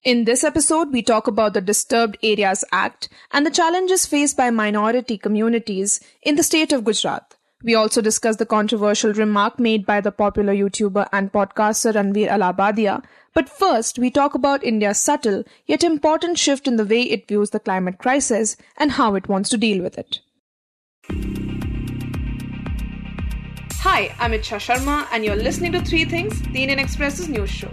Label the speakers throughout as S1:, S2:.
S1: In this episode, we talk about the Disturbed Areas Act and the challenges faced by minority communities in the state of Gujarat. We also discuss the controversial remark made by the popular YouTuber and podcaster Ranveer Allahabadia. But first, we talk about India's subtle yet important shift in the way it views the climate crisis and how it wants to deal with it. Hi, I'm Ichha Sharma and you're listening to Three Things, the Indian Express's news show.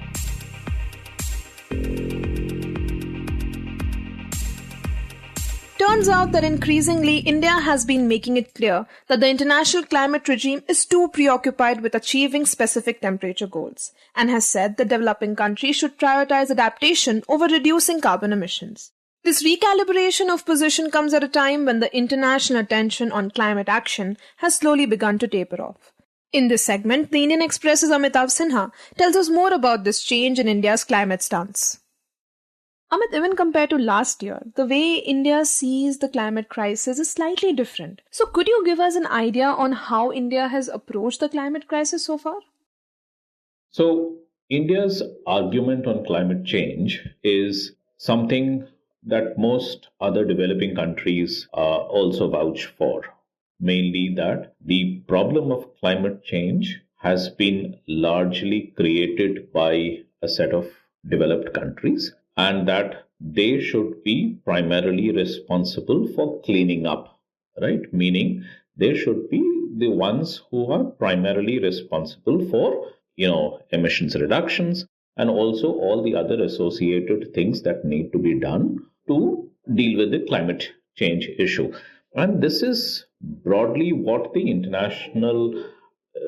S1: Turns out that increasingly India has been making it clear that the international climate regime is too preoccupied with achieving specific temperature goals and has said that developing countries should prioritize adaptation over reducing carbon emissions. This recalibration of position comes at a time when the international attention on climate action has slowly begun to taper off. In this segment, the Indian Express's Amitabh Sinha tells us more about this change in India's climate stance. Amit, even compared to last year, the way India sees the climate crisis is slightly different. So could you give us an idea on how India has approached the climate crisis so far?
S2: So India's argument on climate change is something that most other developing countries also vouch for. Mainly that the problem of climate change has been largely created by a set of developed countries, and that they should be primarily responsible for cleaning up, right? Meaning they should be the ones who are primarily responsible for, emissions reductions and also all the other associated things that need to be done to deal with the climate change issue. And this is broadly what the international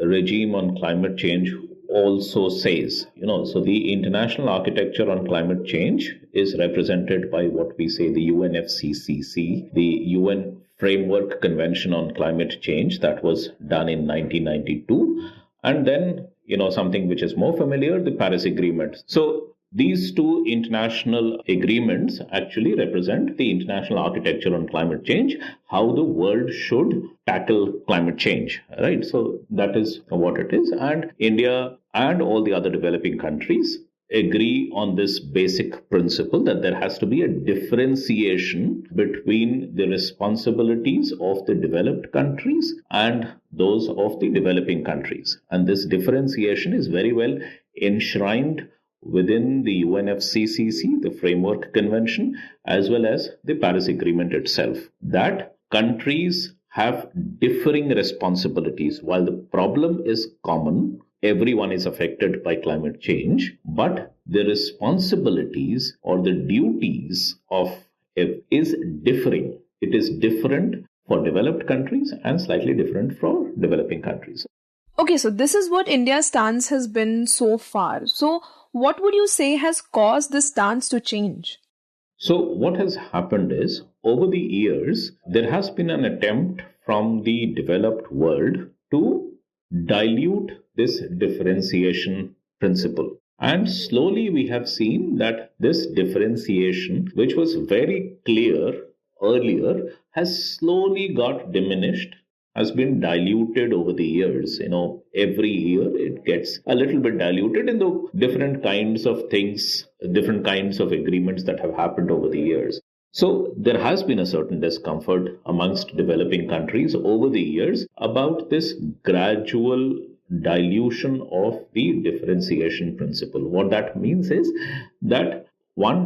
S2: regime on climate change also says. So the international architecture on climate change is represented by what we say the UNFCCC, the UN Framework Convention on Climate Change that was done in 1992. And then, something which is more familiar, the Paris Agreement. So these two international agreements actually represent the international architecture on climate change, how the world should tackle climate change, right? So that is what it is. And India and all the other developing countries agree on this basic principle that there has to be a differentiation between the responsibilities of the developed countries and those of the developing countries. And this differentiation is very well enshrined within the UNFCCC, the Framework Convention, as well as the Paris Agreement itself, that countries have differing responsibilities. While the problem is common, everyone is affected by climate change, but the responsibilities or the duties of it is differing. It is different for developed countries and slightly different for developing countries.
S1: Okay, so this is what India's stance has been so far. So what would you say has caused this stance to change?
S2: So what has happened is, over the years, there has been an attempt from the developed world to dilute this differentiation principle. And slowly we have seen that this differentiation, which was very clear earlier, has slowly got diminished, has been diluted over the years. Every year it gets a little bit diluted in the different kinds of things, different kinds of agreements that have happened over the years. So there has been a certain discomfort amongst developing countries over the years about this gradual dilution of the differentiation principle. What that means is that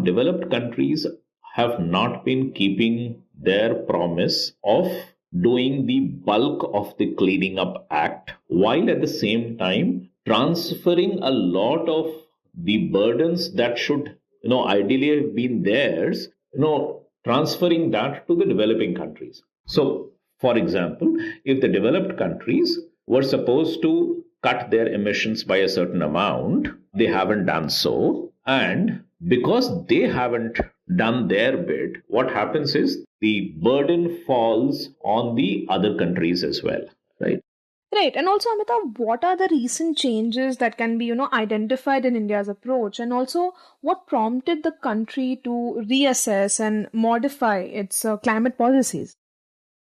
S2: developed countries have not been keeping their promise of doing the bulk of the cleaning up act, while at the same time transferring a lot of the burdens that should, ideally have been theirs, transferring that to the developing countries. So, for example, if the developed countries were supposed to cut their emissions by a certain amount, they haven't done so. And because they haven't done their bit, what happens is the burden falls on the other countries as well, right?
S1: Right. And also, Amitabh, what are the recent changes that can be, identified in India's approach? And also, what prompted the country to reassess and modify its climate policies?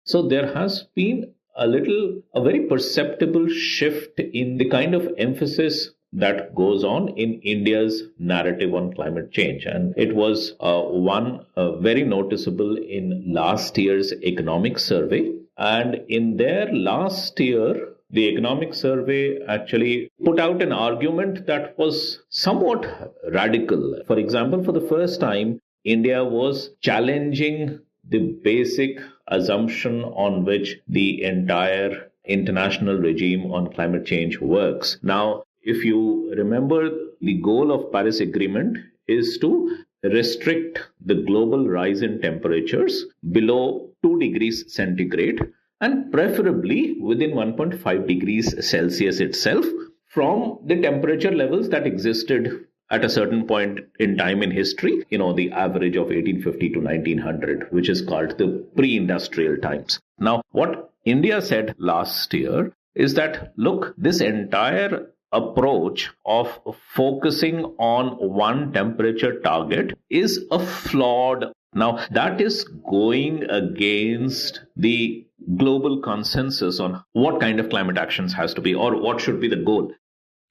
S2: So there has been a very perceptible shift in the kind of emphasis that goes on in India's narrative on climate change. And it was one very noticeable in last year's economic survey. And in their last year, the economic survey actually put out an argument that was somewhat radical. For example, for the first time, India was challenging the basic assumption on which the entire international regime on climate change works. Now, if you remember, the goal of Paris Agreement is to restrict the global rise in temperatures below 2 degrees centigrade and preferably within 1.5 degrees Celsius itself from the temperature levels that existed at a certain point in time in history, the average of 1850 to 1900, which is called the pre-industrial times. Now, what India said last year is that, look, this entire approach of focusing on one temperature target is a flawed. Now, that is going against the global consensus on what kind of climate actions has to be or what should be the goal.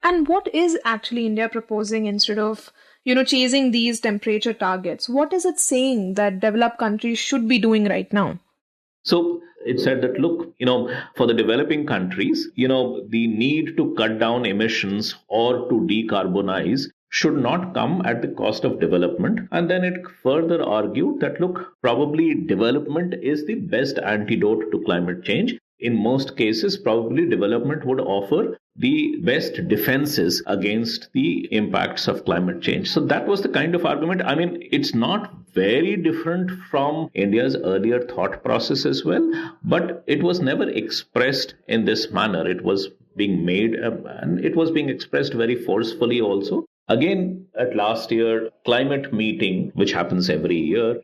S1: And what is actually India proposing instead of, chasing these temperature targets? What is it saying that developed countries should be doing right now?
S2: So it said that, look, for the developing countries, the need to cut down emissions or to decarbonize should not come at the cost of development. And then it further argued that, look, probably development is the best antidote to climate change. In most cases, probably development would offer the best defenses against the impacts of climate change. So that was the kind of argument. I mean, it's not very different from India's earlier thought process as well, but it was never expressed in this manner. It was being made and it was being expressed very forcefully also. Again, at last year climate meeting, which happens every year,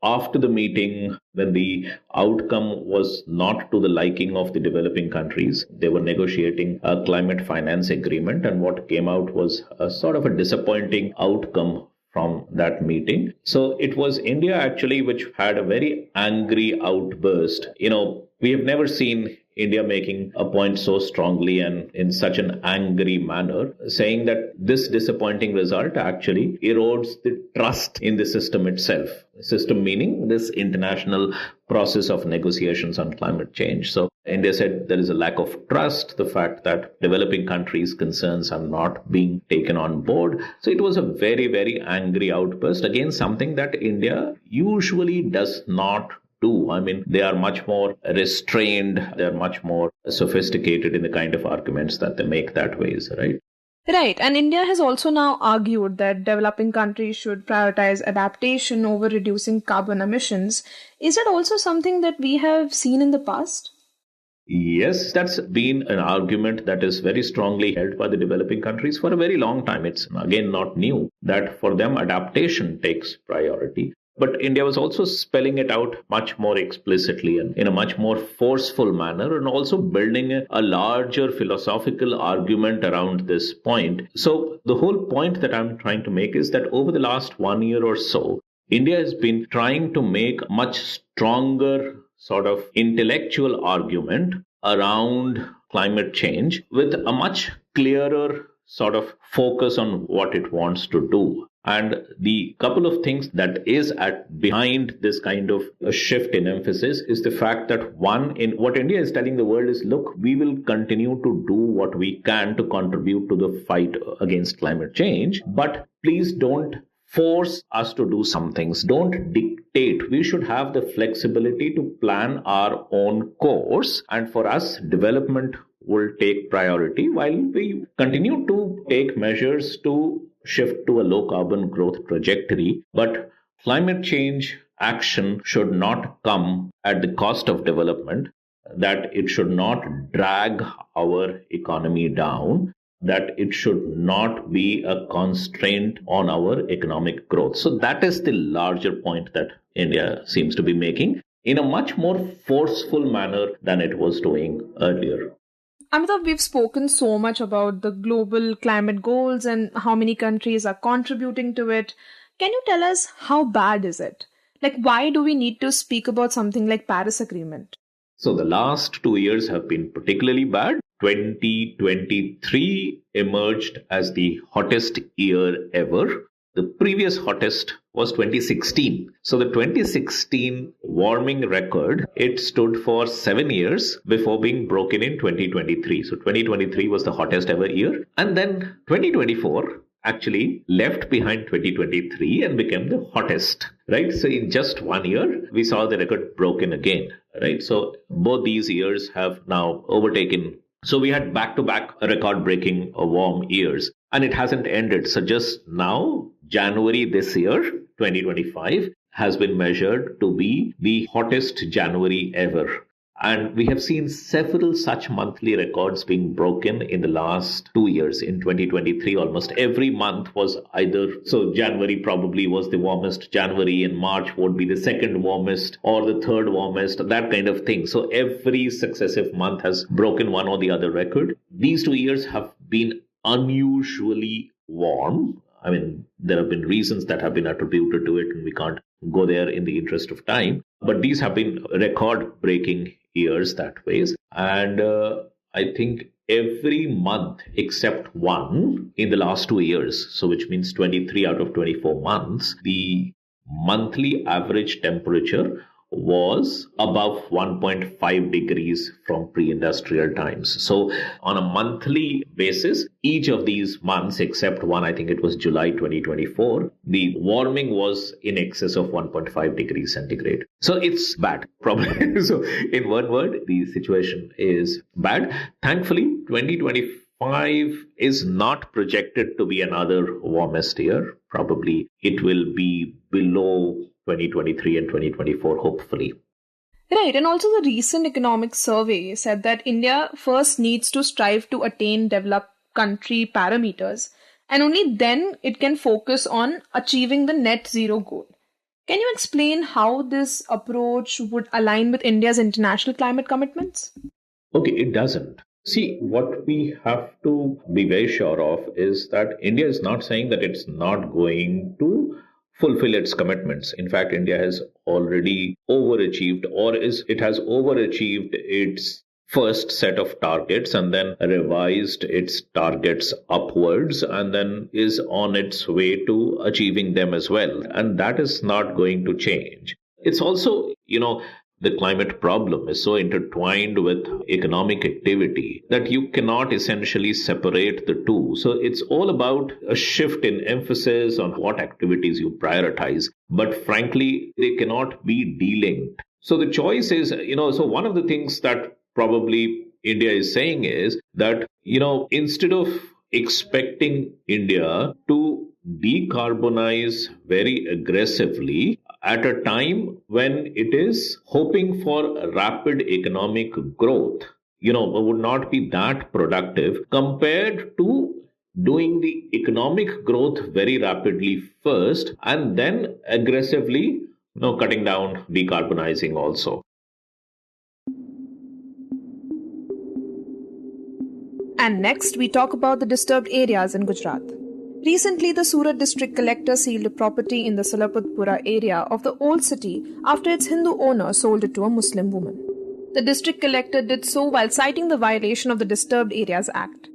S2: after the meeting, when the outcome was not to the liking of the developing countries, they were negotiating a climate finance agreement. And what came out was a sort of a disappointing outcome from that meeting. So it was India actually which had a very angry outburst. We have never seen India making a point so strongly and in such an angry manner, saying that this disappointing result actually erodes the trust in the system itself. System meaning this international process of negotiations on climate change. So India said there is a lack of trust, the fact that developing countries' concerns are not being taken on board. So it was a very, very angry outburst. Again, something that India usually does not do. I mean, they are much more restrained. They are much more sophisticated in the kind of arguments that they make that ways, right?
S1: Right. And India has also now argued that developing countries should prioritize adaptation over reducing carbon emissions. Is that also something that we have seen in the past?
S2: Yes, that's been an argument that is very strongly held by the developing countries for a very long time. It's again not new that for them adaptation takes priority. But India was also spelling it out much more explicitly and in a much more forceful manner, and also building a larger philosophical argument around this point. So the whole point that I'm trying to make is that over the last 1 year or so, India has been trying to make a much stronger sort of intellectual argument around climate change with a much clearer sort of focus on what it wants to do. And the couple of things that is behind this kind of a shift in emphasis is the fact that what India is telling the world is, look, we will continue to do what we can to contribute to the fight against climate change, but please don't force us to do some things. Don't dictate. We should have the flexibility to plan our own course. And for us, development will take priority while we continue to take measures to shift to a low carbon growth trajectory. But climate change action should not come at the cost of development, that it should not drag our economy down, that it should not be a constraint on our economic growth. So that is the larger point that India seems to be making in a much more forceful manner than it was doing earlier.
S1: Amitabh, we've spoken so much about the global climate goals and how many countries are contributing to it. Can you tell us how bad is it? Like, why do we need to speak about something like Paris Agreement?
S2: So the last 2 years have been particularly bad. 2023 emerged as the hottest year ever. The previous hottest was 2016. So the 2016 warming record, it stood for 7 years before being broken in 2023. So 2023 was the hottest ever year. And then 2024 actually left behind 2023 and became the hottest, right? So in just 1 year, we saw the record broken again, right? So both these years have now overtaken. So we had back-to-back record-breaking warm years, and it hasn't ended. So just now, January this year, 2025, has been measured to be the hottest January ever. And we have seen several such monthly records being broken in the last 2 years. In 2023, almost every month was either, so January probably was the warmest January, and March would be the second warmest or the third warmest, that kind of thing. So every successive month has broken one or the other record. These 2 years have been unusually warm. I mean, there have been reasons that have been attributed to it, and we can't go there in the interest of time. But these have been record-breaking years that ways. And I think every month except one in the last 2 years, so which means 23 out of 24 months, the monthly average temperature was above 1.5 degrees from pre-industrial times. So on a monthly basis, each of these months, except one, I think it was July 2024, the warming was in excess of 1.5 degrees centigrade. So it's bad, probably. So in one word, the situation is bad. Thankfully, 2025 is not projected to be another warmest year. Probably it will be below 2023 and 2024, hopefully.
S1: Right, and also the recent economic survey said that India first needs to strive to attain developed country parameters, and only then it can focus on achieving the net zero goal. Can you explain how this approach would align with India's international climate commitments?
S2: Okay, it doesn't. See, what we have to be very sure of is that India is not saying that it's not going to fulfill its commitments. In fact, India has already overachieved, or it has overachieved its first set of targets and then revised its targets upwards and then is on its way to achieving them as well. And that is not going to change. It's also, the climate problem is so intertwined with economic activity that you cannot essentially separate the two. So it's all about a shift in emphasis on what activities you prioritize. But frankly, they cannot be delinked. So the choice is, so one of the things that probably India is saying is that, instead of expecting India to decarbonize very aggressively at a time when it is hoping for rapid economic growth, would not be that productive compared to doing the economic growth very rapidly first and then aggressively, cutting down, decarbonizing also.
S1: And next, we talk about the disturbed areas in Gujarat. Recently, the Surat district collector sealed a property in the Salapatpura area of the old city after its Hindu owner sold it to a Muslim woman. The district collector did so while citing the violation of the Disturbed Areas Act.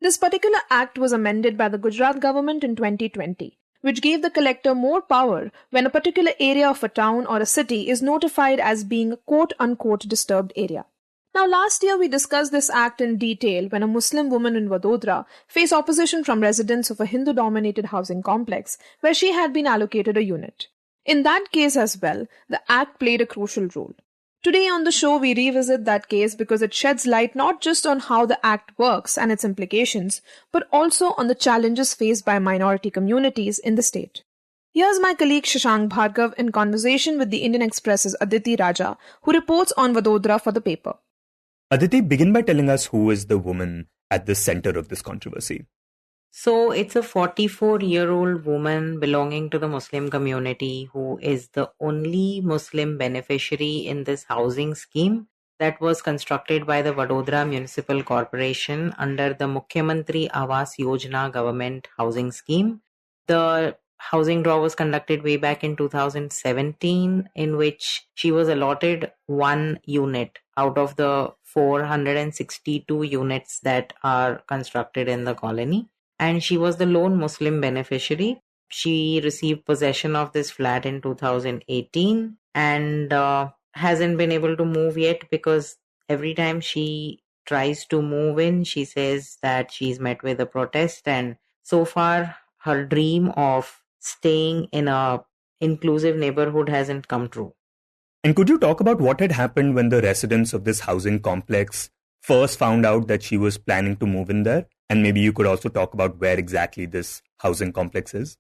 S1: This particular act was amended by the Gujarat government in 2020, which gave the collector more power when a particular area of a town or a city is notified as being a quote-unquote disturbed area. Now, last year we discussed this act in detail when a Muslim woman in Vadodara faced opposition from residents of a Hindu-dominated housing complex where she had been allocated a unit. In that case as well, the act played a crucial role. Today on the show, we revisit that case because it sheds light not just on how the act works and its implications, but also on the challenges faced by minority communities in the state. Here's my colleague Shashank Bhargava in conversation with the Indian Express's Aditi Raja, who reports on Vadodara for the paper.
S3: Aditi, begin by telling us who is the woman at the center of this controversy.
S4: So it's a 44-year-old woman belonging to the Muslim community who is the only Muslim beneficiary in this housing scheme that was constructed by the Vadodara Municipal Corporation under the Mukhyamantri Awas Yojana government housing scheme. The housing draw was conducted way back in 2017, in which she was allotted one unit out of the 462 units that are constructed in the colony. And she was the lone Muslim beneficiary. She received possession of this flat in 2018 and hasn't been able to move yet, because every time she tries to move in, she says that she's met with a protest, and so far her dream of staying in a inclusive neighborhood hasn't come true.
S3: And could you talk about what had happened when the residents of this housing complex first found out that she was planning to move in there? And maybe you could also talk about where exactly this housing complex is.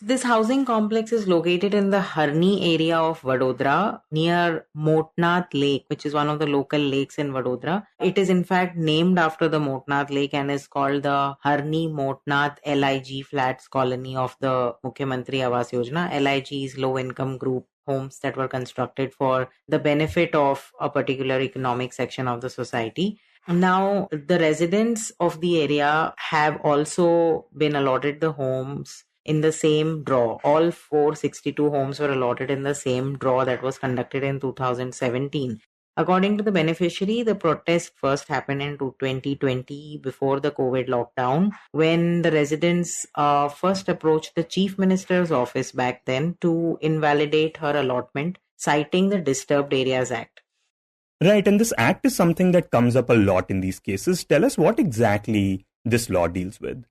S4: This housing complex is located in the Harni area of Vadodara, near Motnath Lake, which is one of the local lakes in Vadodara. It is in fact named after the Motnath Lake and is called the Harni Motnath LIG Flats Colony of the Mukhyamantri Awas Yojana. LIG is low income group homes that were constructed for the benefit of a particular economic section of the society. Now, the residents of the area have also been allotted the homes in the same draw. All 462 homes were allotted in the same draw that was conducted in 2017. According to the beneficiary, the protest first happened in 2020 before the COVID lockdown, when the residents first approached the Chief Minister's office back then to invalidate her allotment, citing the Disturbed Areas Act.
S3: Right, and this act is something that comes up a lot in these cases. Tell us what exactly this law deals with.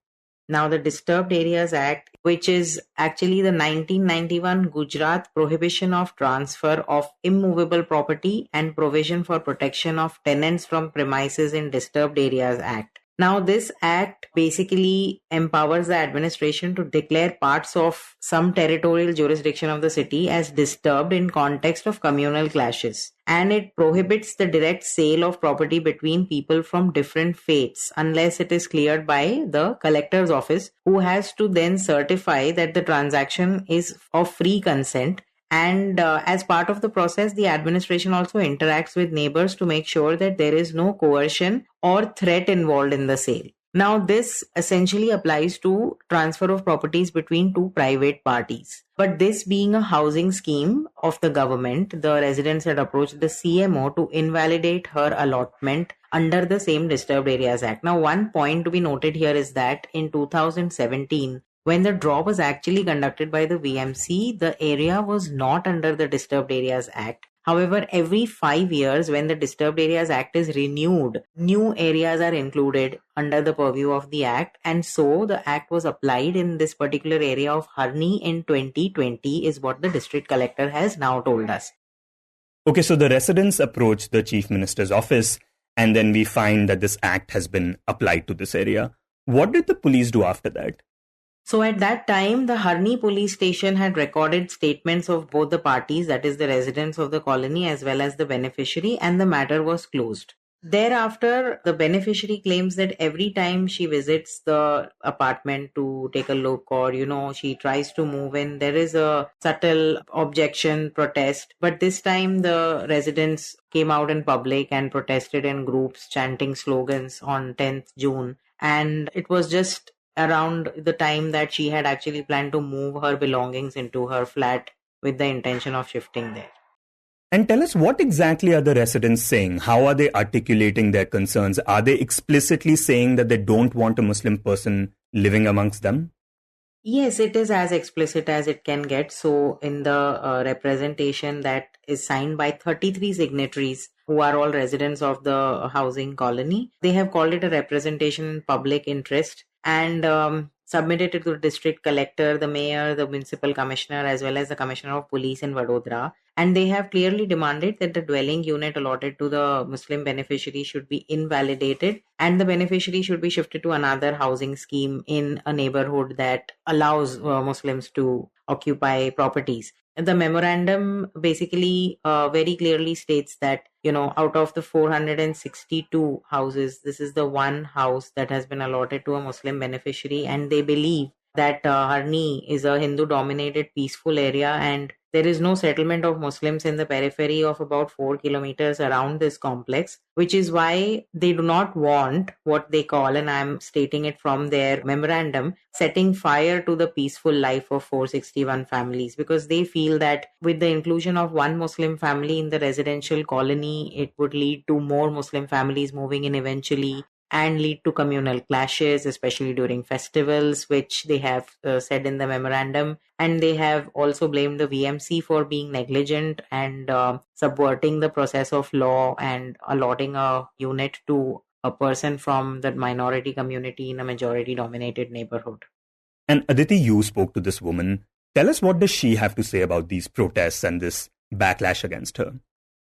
S4: Now, the Disturbed Areas Act, which is actually the 1991 Gujarat Prohibition of Transfer of Immovable Property and Provision for Protection of Tenants from Premises in Disturbed Areas Act. Now, this act basically empowers the administration to declare parts of some territorial jurisdiction of the city as disturbed in context of communal clashes. And it prohibits the direct sale of property between people from different faiths unless it is cleared by the collector's office, who has to then certify that the transaction is of free consent. And as part of the process, the administration also interacts with neighbors to make sure that there is no coercion or threat involved in the sale. Now, this essentially applies to transfer of properties between two private parties. But this being a housing scheme of the government, the residents had approached the CMO to invalidate her allotment under the same Disturbed Areas Act. Now, one point to be noted here is that in 2017, when the draw was actually conducted by the VMC, the area was not under the Disturbed Areas Act. However, every 5 years, when the Disturbed Areas Act is renewed, new areas are included under the purview of the Act. And so the Act was applied in this particular area of Harni in 2020, is what the District Collector has now told us.
S3: Okay, so the residents approach the Chief Minister's office, and then we find that this Act has been applied to this area. What did the police do after that?
S4: So at that time, the Harni police station had recorded statements of both the parties, that is the residents of the colony as well as the beneficiary, and the matter was closed. Thereafter, the beneficiary claims that every time she visits the apartment to take a look, or, she tries to move in, there is a subtle objection, protest. But this time the residents came out in public and protested in groups, chanting slogans on 10th June. And it was just around the time that she had actually planned to move her belongings into her flat with the intention of shifting there.
S3: And tell us, what exactly are the residents saying? How are they articulating their concerns? Are they explicitly saying that they don't want a Muslim person living amongst them?
S4: Yes, it is as explicit as it can get. So in the representation that is signed by 33 signatories who are all residents of the housing colony, they have called it a representation in public interest and submitted it to the district collector, the mayor, the municipal commissioner, as well as the commissioner of police in Vadodara. And they have clearly demanded that the dwelling unit allotted to the Muslim beneficiary should be invalidated and the beneficiary should be shifted to another housing scheme in a neighborhood that allows Muslims to occupy properties. The memorandum basically very clearly states that, out of the 462 houses, this is the one house that has been allotted to a Muslim beneficiary, and they believe that Harni is a Hindu-dominated peaceful area, and there is no settlement of Muslims in the periphery of about 4 kilometers around this complex, which is why they do not want what they call, and I'm stating it from their memorandum, setting fire to the peaceful life of 461 families, because they feel that with the inclusion of one Muslim family in the residential colony, it would lead to more Muslim families moving in eventually, and lead to communal clashes, especially during festivals, which they have said in the memorandum. And they have also blamed the VMC for being negligent and subverting the process of law and allotting a unit to a person from the minority community in a majority dominated neighborhood.
S3: And Aditi, you spoke to this woman. Tell us, what does she have to say about these protests and this backlash against her?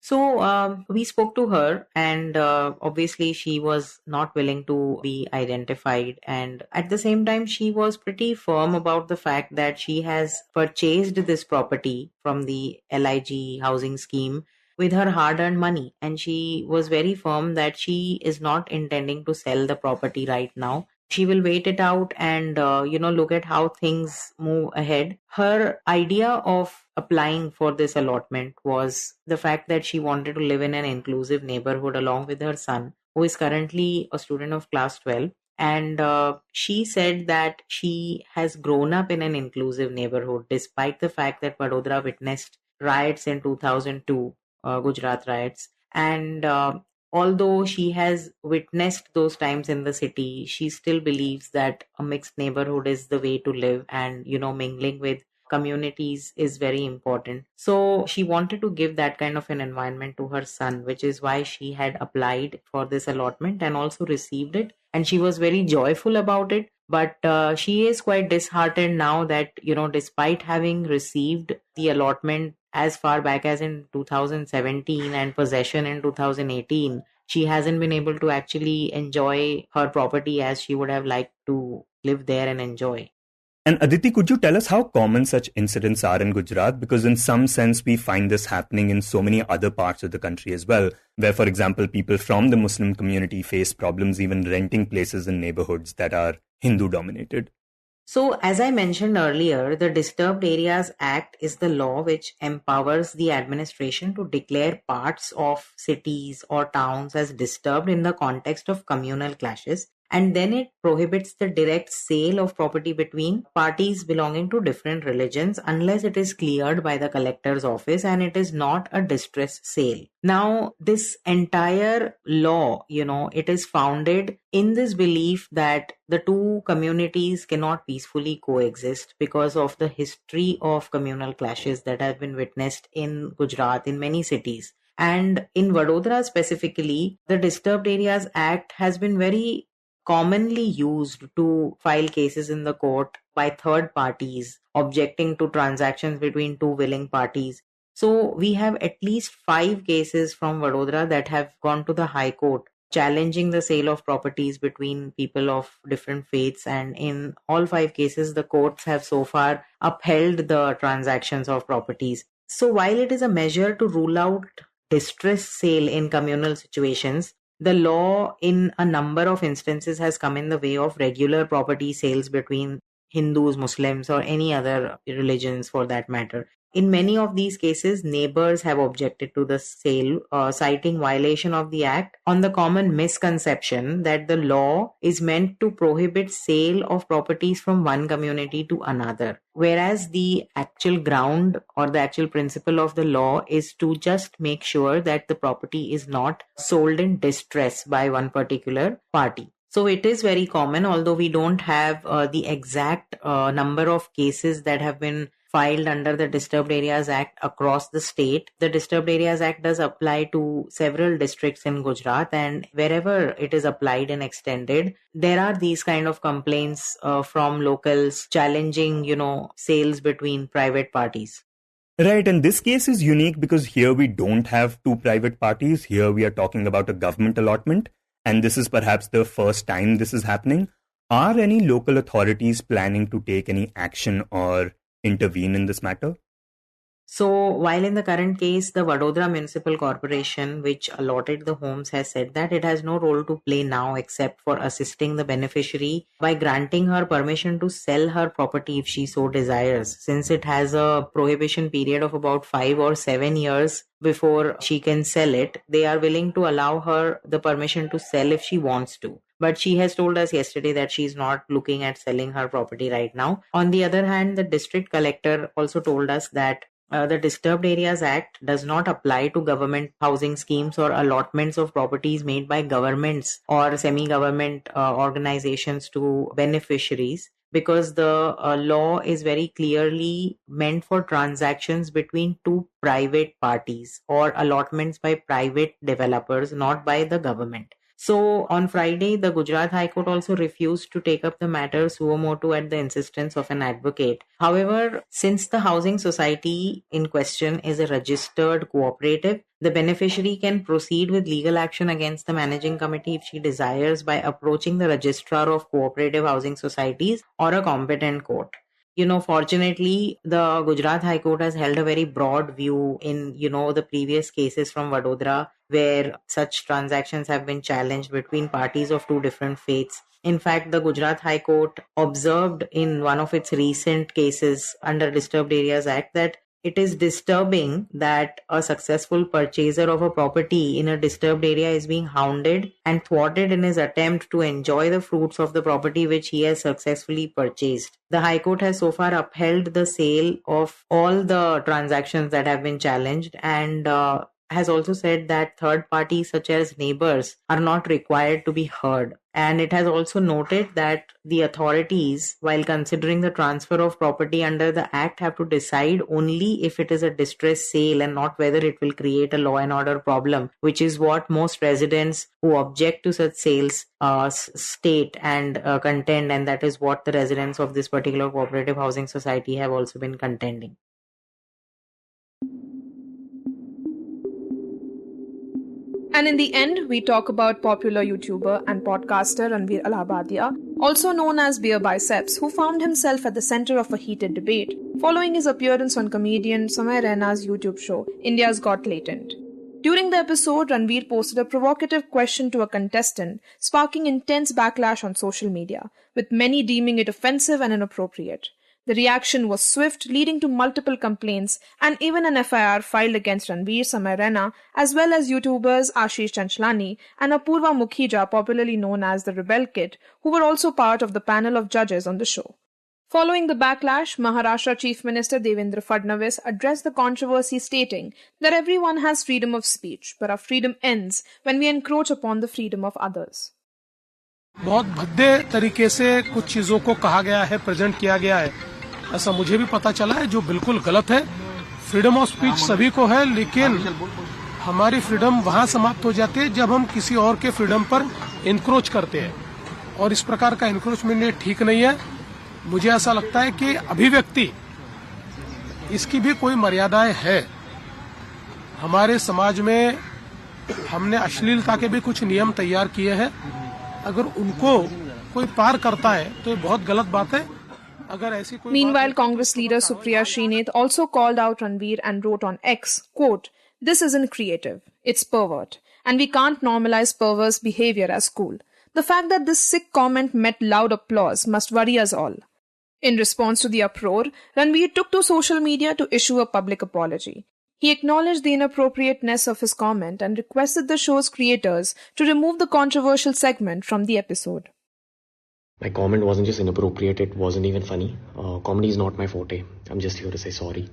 S4: So we spoke to her, and obviously she was not willing to be identified. And at the same time, she was pretty firm about the fact that she has purchased this property from the LIG housing scheme with her hard-earned money. And she was very firm that she is not intending to sell the property right now. She will wait it out and, look at how things move ahead. Her idea of applying for this allotment was the fact that she wanted to live in an inclusive neighborhood along with her son, who is currently a student of class 12. And she said that she has grown up in an inclusive neighborhood, despite the fact that Vadodara witnessed riots in 2002, Gujarat riots. And although she has witnessed those times in the city, she still believes that a mixed neighborhood is the way to live, and, mingling with communities is very important. So she wanted to give that kind of an environment to her son, which is why she had applied for this allotment and also received it. And she was very joyful about it. But she is quite disheartened now that, despite having received the allotment as far back as in 2017 and possession in 2018, she hasn't been able to actually enjoy her property as she would have liked to live there and enjoy.
S3: And Aditi, could you tell us how common such incidents are in Gujarat? Because in some sense, we find this happening in so many other parts of the country as well, where, for example, people from the Muslim community face problems even renting places in neighborhoods that are Hindu-dominated.
S4: So, as I mentioned earlier, the Disturbed Areas Act is the law which empowers the administration to declare parts of cities or towns as disturbed in the context of communal clashes. And then it prohibits the direct sale of property between parties belonging to different religions unless it is cleared by the collector's office and it is not a distress sale. Now, this entire law, it is founded in this belief that the two communities cannot peacefully coexist because of the history of communal clashes that have been witnessed in Gujarat, in many cities. And in Vadodara specifically, the Disturbed Areas Act has been very commonly used to file cases in the court by third parties objecting to transactions between two willing parties. So we have at least 5 cases from Vadodara that have gone to the High Court challenging the sale of properties between people of different faiths, and in all 5 cases the courts have so far upheld the transactions of properties. So while it is a measure to rule out distress sale in communal situations, the law in a number of instances has come in the way of regular property sales between Hindus, Muslims, or any other religions for that matter. In many of these cases, neighbors have objected to the sale, citing violation of the act on the common misconception that the law is meant to prohibit sale of properties from one community to another. Whereas the actual ground or the actual principle of the law is to just make sure that the property is not sold in distress by one particular party. So it is very common, although we don't have the exact number of cases that have been filed under the Disturbed Areas Act across the state. The Disturbed Areas Act does apply to several districts in Gujarat, and wherever it is applied and extended, there are these kind of complaints from locals challenging, sales between private parties.
S3: Right, and this case is unique because here we don't have two private parties. Here we are talking about a government allotment, and this is perhaps the first time this is happening. Are any local authorities planning to take any action or intervene in this matter?
S4: So, while in the current case, the Vadodara Municipal Corporation, which allotted the homes, has said that it has no role to play now except for assisting the beneficiary by granting her permission to sell her property if she so desires, since it has a prohibition period of about 5 or 7 years before she can sell it. They are willing to allow her the permission to sell if she wants to. But she has told us yesterday that she's not looking at selling her property right now. On the other hand, the district collector also told us that the Disturbed Areas Act does not apply to government housing schemes or allotments of properties made by governments or semi-government organizations to beneficiaries, because the law is very clearly meant for transactions between two private parties or allotments by private developers, not by the government. So on Friday, the Gujarat High Court also refused to take up the matter suo motu at the insistence of an advocate. However, since the housing society in question is a registered cooperative, the beneficiary can proceed with legal action against the managing committee if she desires by approaching the registrar of cooperative housing societies or a competent court. Fortunately, the Gujarat High Court has held a very broad view in, the previous cases from Vadodara, where such transactions have been challenged between parties of two different faiths. In fact, the Gujarat High Court observed in one of its recent cases under Disturbed Areas Act that it is disturbing that a successful purchaser of a property in a disturbed area is being hounded and thwarted in his attempt to enjoy the fruits of the property which he has successfully purchased. The High Court has so far upheld the sale of all the transactions that have been challenged, and has also said that third parties such as neighbors are not required to be heard. And it has also noted that the authorities, while considering the transfer of property under the Act, have to decide only if it is a distress sale and not whether it will create a law and order problem, which is what most residents who object to such sales state and contend, and that is what the residents of this particular cooperative housing society have also been contending.
S1: And in the end, we talk about popular YouTuber and podcaster Ranveer Allahabadia, also known as Beerbiceps, who found himself at the center of a heated debate following his appearance on comedian Samay Raina's YouTube show, India's Got Latent. During the episode, Ranveer posted a provocative question to a contestant, sparking intense backlash on social media, with many deeming it offensive and inappropriate. The reaction was swift, leading to multiple complaints and even an FIR filed against Ranveer, Samay Raina, as well as YouTubers Ashish Chanchlani and Apurva Mukhija, popularly known as the Rebel Kid, who were also part of the panel of judges on the show. Following the backlash, Maharashtra Chief Minister Devendra Fadnavis addressed the controversy, stating that everyone has freedom of speech, but our freedom ends when we encroach upon the freedom of others.
S5: बहुत भद्दे तरीके से कुछ चीजों को कहा गया है, present किया गया है, ऐसा मुझे भी पता चला है, जो बिल्कुल गलत है। फ्रीडम ऑफ स्पीच सभी को है, लेकिन हमारी फ्रीडम वहां समाप्त हो जाती है जब हम किसी और के फ्रीडम पर इंक्रोच करते हैं, और इस प्रकार का इंक्रोचमेंट ठीक नहीं है। मुझे ऐसा लगता है कि अभिव्यक्ति इसकी भी कोई मर्यादाएं है। हमारे समाज में हमने अश्लीलता के भी कुछ नियम तैयार किए हैं, अगर उनको कोई पार करता है तो ये बहुत गलत बात है।
S1: Meanwhile, Congress leader Supriya Srinath also called out Ranveer and wrote on X, quote, "This isn't creative, it's pervert, and we can't normalize perverse behavior as cool. The fact that this sick comment met loud applause must worry us all." In response to the uproar, Ranveer took to social media to issue a public apology. He acknowledged the inappropriateness of his comment and requested the show's creators to remove the controversial segment from the episode.
S6: My comment wasn't just inappropriate, it wasn't even funny. Comedy is not my forte. I'm just here to say sorry.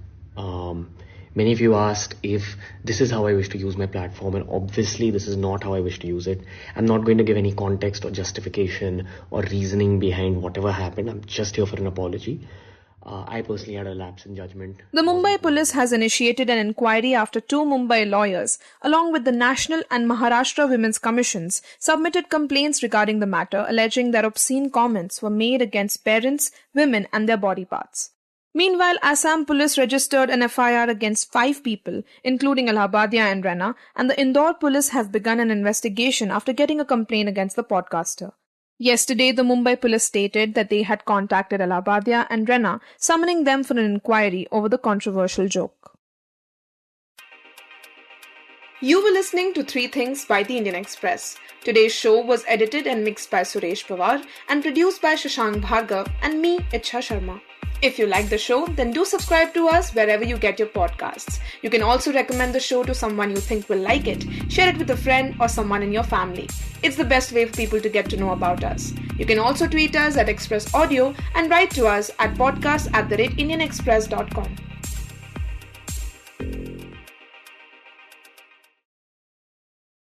S6: Many of you asked if this is how I wish to use my platform, and obviously this is not how I wish to use it. I'm not going to give any context or justification or reasoning behind whatever happened. I'm just here for an apology. I personally had a lapse in judgment.
S1: The Mumbai police has initiated an inquiry after two Mumbai lawyers, along with the National and Maharashtra Women's Commissions, submitted complaints regarding the matter, alleging that obscene comments were made against parents, women and their body parts. Meanwhile, Assam police registered an FIR against 5 people, including Allahabadia and Raina, and the Indore police have begun an investigation after getting a complaint against the podcaster. Yesterday, the Mumbai police stated that they had contacted Allahabadia and Raina, summoning them for an inquiry over the controversial joke. You were listening to 3 Things by the Indian Express. Today's show was edited and mixed by Suresh Pawar and produced by Shashank, Bhargava and me, Ichha Sharma. If you like the show, then do subscribe to us wherever you get your podcasts. You can also recommend the show to someone you think will like it. Share it with a friend or someone in your family. It's the best way for people to get to know about us. You can also tweet us at Express Audio and write to us at podcast@indianexpress.com.